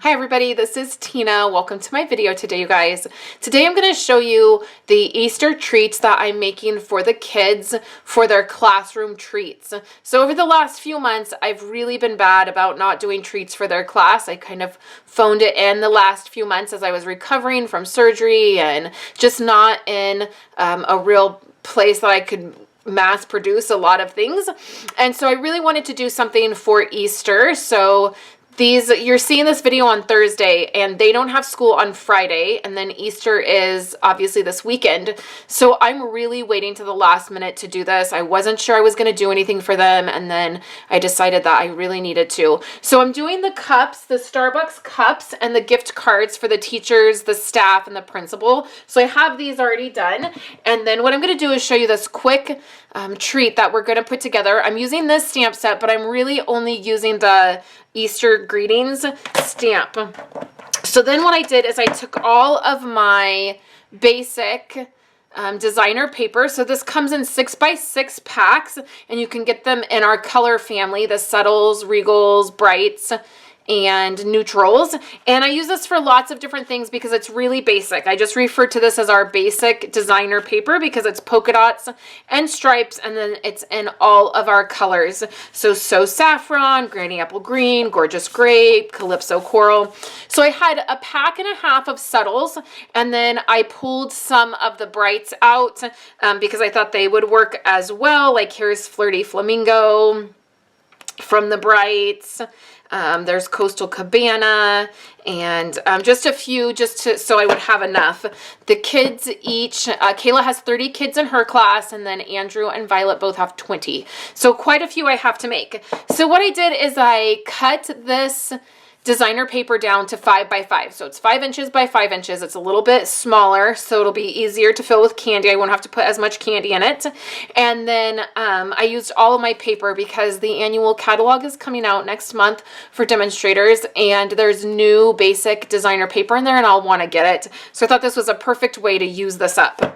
Hi everybody, this is Tina. Welcome to my video today, you guys. Today I'm going to show you the Easter treats that I'm making for the kids for their classroom treats. So over the last few months, I've really been bad about not doing treats for their class. I kind of phoned it in the last few months as I was recovering from surgery and just not in a real place that I could mass produce a lot of things. And so I really wanted to do something for Easter. So you're seeing this video on Thursday and they don't have school on Friday, and then Easter is obviously this weekend. So I'm really waiting to the last minute to do this. I wasn't sure I was going to do anything for them, and then I decided that I really needed to. So I'm doing the cups, the Starbucks cups, and the gift cards for the teachers, the staff, and the principal. So I have these already done. And then what I'm going to do is show you this quick treat that we're going to put together. I'm using this stamp set, but I'm really only using the Easter greetings stamp. So then what I did is I took all of my basic designer paper. So this comes in 6x6 packs, and you can get them in our color family, the subtles, regals, brights, and neutrals. And I use this for lots of different things because it's really basic. I just refer to this as our basic designer paper because it's polka dots and stripes, and then it's in all of our colors. So saffron, granny apple green, gorgeous grape, calypso coral. So I had a pack and a half of subtles, and then I pulled some of the brights out because I thought they would work as well. Like here's Flirty Flamingo from the brights. There's Coastal Cabana, and just a few so I would have enough. The kids each, Kayla has 30 kids in her class, and then Andrew and Violet both have 20. So quite a few I have to make. So what I did is I cut this designer paper down to 5x5. So it's 5 inches by 5 inches. It's a little bit smaller, so it'll be easier to fill with candy. I won't have to put as much candy in it. And then I used all of my paper because the annual catalog is coming out next month for demonstrators, and there's new basic designer paper in there, and I'll want to get it. So I thought this was a perfect way to use this up.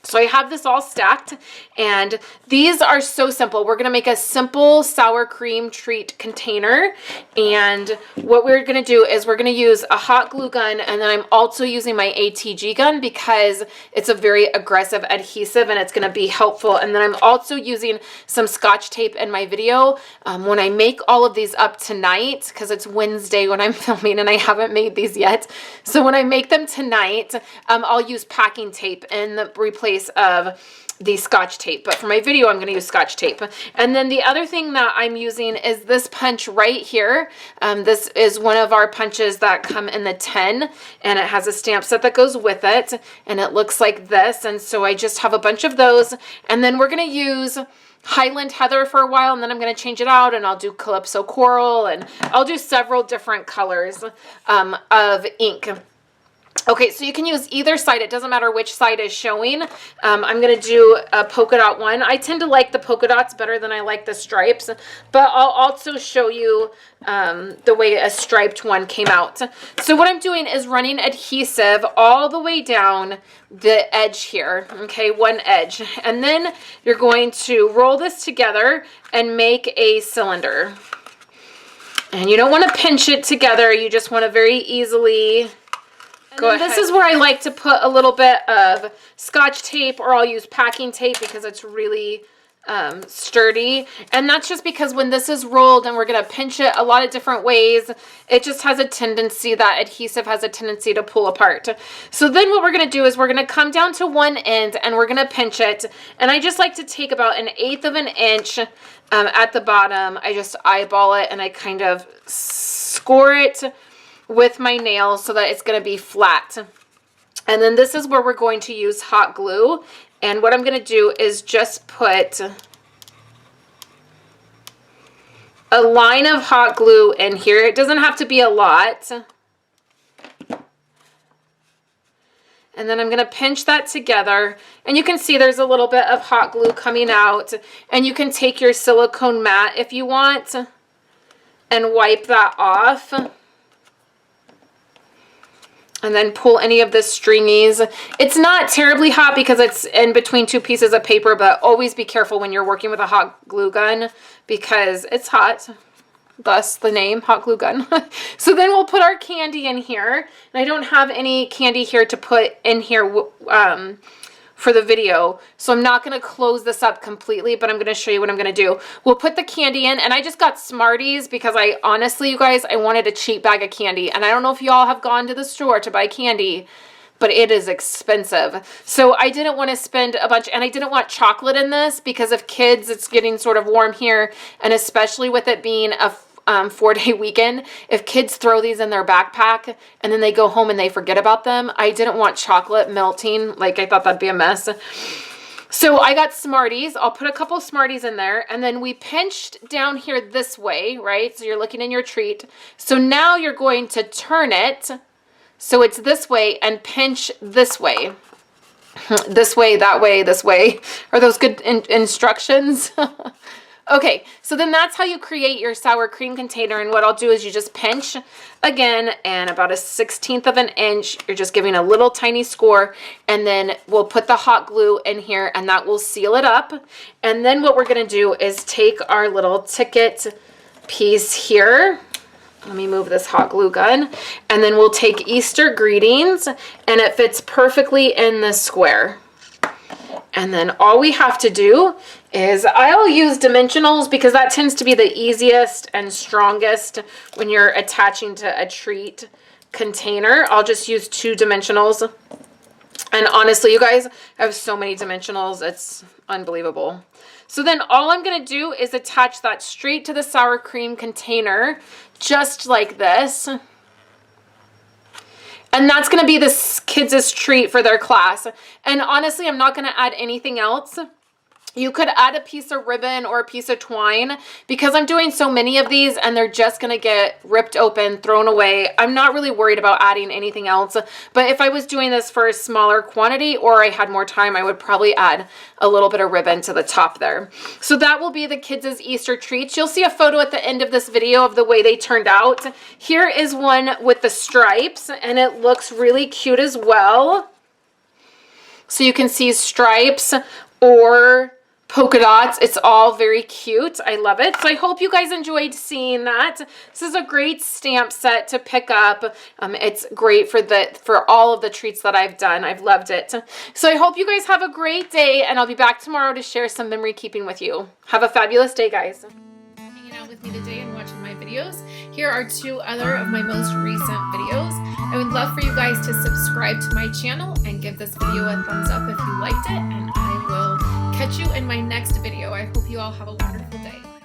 So I have this all stacked, and these are so simple. We're going to make a simple sour cream treat container, and what we're going to do is we're going to use a hot glue gun, and then I'm also using my ATG gun because it's a very aggressive adhesive and it's going to be helpful. And then I'm also using some Scotch tape in my video. When I make all of these up tonight, because it's Wednesday when I'm filming and I haven't made these yet, so when I make them tonight, I'll use packing tape in the replace of the Scotch tape, but for my video I'm going to use Scotch tape. And then the other thing that I'm using is this punch right here. This is one of our punches that come in the 10, and it has a stamp set that goes with it, and it looks like this. And so I just have a bunch of those, and then we're going to use Highland Heather for a while, and then I'm going to change it out, and I'll do Calypso Coral, and I'll do several different colors of ink. Okay, so you can use either side. It doesn't matter which side is showing. I'm going to do a polka dot one. I tend to like the polka dots better than I like the stripes, but I'll also show you the way a striped one came out. So what I'm doing is running adhesive all the way down the edge here, okay, one edge. And then you're going to roll this together and make a cylinder. And you don't want to pinch it together. You just want to very easily go ahead. This is where I like to put a little bit of Scotch tape, or I'll use packing tape because it's really sturdy. And that's just because when this is rolled and we're going to pinch it a lot of different ways, it just has a tendency, that adhesive has a tendency to pull apart. So then what we're going to do is we're going to come down to one end and we're going to pinch it. And I just like to take about 1/8 of an inch at the bottom. I just eyeball it and I kind of score it with my nail so that it's going to be flat. And then this is where we're going to use hot glue. And what I'm going to do is just put a line of hot glue in here. It doesn't have to be a lot. And then I'm going to pinch that together. And you can see there's a little bit of hot glue coming out. And you can take your silicone mat if you want and wipe that off. And then pull any of the stringies. It's not terribly hot because it's in between two pieces of paper, but always be careful when you're working with a hot glue gun because it's hot. thus the name, hot glue gun. So then we'll put our candy in here. And I don't have any candy here to put in here for the video, so I'm not going to close this up completely, but I'm going to show you what I'm going to do. We'll put the candy in, and I just got Smarties because I honestly, you guys, I wanted a cheap bag of candy, and I don't know if y'all have gone to the store to buy candy, but it is expensive. So I didn't want to spend a bunch, and I didn't want chocolate in this because of kids. It's getting sort of warm here, and especially with it being a 4-day weekend, if kids throw these in their backpack and then they go home and they forget about them, I didn't want chocolate melting. Like, I thought that'd be a mess. So I got Smarties. I'll put a couple Smarties in there, and then we pinched down here this way, right? So you're looking in your treat. So now you're going to turn it so it's this way and pinch this way. This way, that way, this way. Are those good instructions? Okay, so then that's how you create your sour cream container, and what I'll do is you just pinch again, and about 1/16 of an inch, you're just giving a little tiny score, and then we'll put the hot glue in here, and that will seal it up. And then what we're gonna do is take our little ticket piece here. Let me move this hot glue gun, and then we'll take Easter greetings, and it fits perfectly in this square. And then all we have to do is, I'll use dimensionals because that tends to be the easiest and strongest when you're attaching to a treat container. I'll just use 2 dimensionals. And honestly, you guys, I have so many dimensionals, it's unbelievable. So then all I'm going to do is attach that straight to the sour cream container, just like this. And that's going to be this kids' treat for their class. And honestly, I'm not going to add anything else. You could add a piece of ribbon or a piece of twine because I'm doing so many of these and they're just going to get ripped open, thrown away. I'm not really worried about adding anything else. But if I was doing this for a smaller quantity or I had more time, I would probably add a little bit of ribbon to the top there. So that will be the kids' Easter treats. You'll see a photo at the end of this video of the way they turned out. Here is one with the stripes, and it looks really cute as well. So you can see stripes or polka dots. It's all very cute. I love it. So I hope you guys enjoyed seeing that. This is a great stamp set to pick up. It's great for all of the treats that I've done. I've loved it. So I hope you guys have a great day, and I'll be back tomorrow to share some memory keeping with you. Have a fabulous day, guys. Hanging out with me today and watching my videos. Here are 2 other of my most recent videos. I would love for you guys to subscribe to my channel and give this video a thumbs up if you liked it, and I will catch you in my next video. I hope you all have a wonderful day.